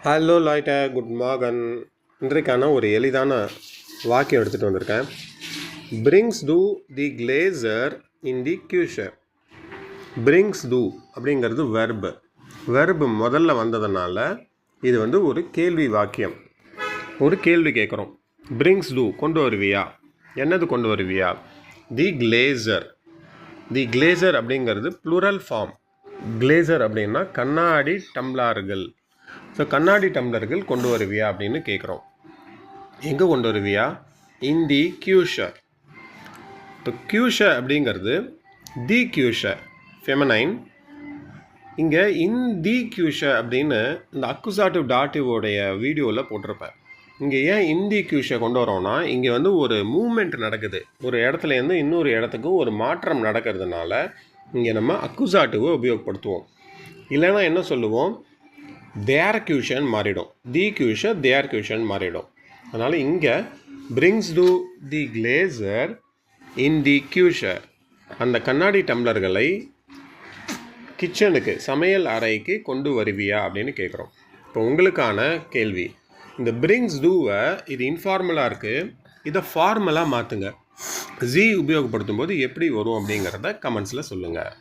Hello லாய்ட்ட good Morgan. இன்றைக்கான ஒரு எளிதான வாக்கியம் எடுத்துகிட்டு வந்திருக்கேன். பிரிங்ஸ் டூ தி கிளேசர் இன் தி கியூஷர். பிரிங்ஸ் டூ அப்படிங்கிறது வெர்பு முதல்ல வந்ததுனால இது ஒரு கேள்வி வாக்கியம். ஒரு கேள்வி கேட்குறோம். பிரிங்ஸ் டூ கொண்டு வருவியா, என்னது கொண்டு வருவியா? தி கிளேசர் அப்படிங்கிறது ப்ளூரல் ஃபார்ம். கிளேசர் அப்படின்னா கண்ணாடி டம்ளர்கள். ஸோ கண்ணாடி டம்ளர்கள் கொண்டு வருவியா அப்படின்னு கேட்குறோம். எங்கே கொண்டு வருவியா? இன் தி கியூஷர். இப்போ கியூஷர் அப்படிங்கிறது தி கியூஷர் ஃபெமனைன். இங்கே இன் தி கியூஷர் அப்படின்னு இந்த அக்குசாட்டிவ் டாட்டிவோடைய வீடியோவில் போட்டிருப்பேன். இங்கே ஏன் இந்தி கியூஷர் கொண்டு வரோன்னா, இங்கே ஒரு மூமெண்ட் நடக்குது. ஒரு இடத்துலேருந்து இன்னொரு இடத்துக்கும் ஒரு மாற்றம் நடக்கிறதுனால இங்கே நம்ம அக்குசாட்டிவை உபயோகப்படுத்துவோம். இல்லைன்னா என்ன சொல்லுவோம்? தேர் கியூஷன் மாறிடும். தி கியூஷர் தேர் கியூஷன் மாறிடும். அதனால் இங்கே பிரிங்ஸ் டு தி கிளேசர் இன் தி கியூஷர். அந்த கண்ணாடி டம்ளர்களை கிச்சனுக்கு, சமையல் அறைக்கு கொண்டு வருவியா அப்படின்னு கேட்குறோம். இப்போ உங்களுக்கான கேள்வி, இந்த பிரிங்ஸ் டூவை இது இன்ஃபார்மலாக இருக்குது, இதை ஃபார்மலாக மாற்றுங்க. ஜி உபயோகப்படுத்தும் போது எப்படி வரும் அப்படிங்கிறத கமெண்ட்ஸில் சொல்லுங்கள்.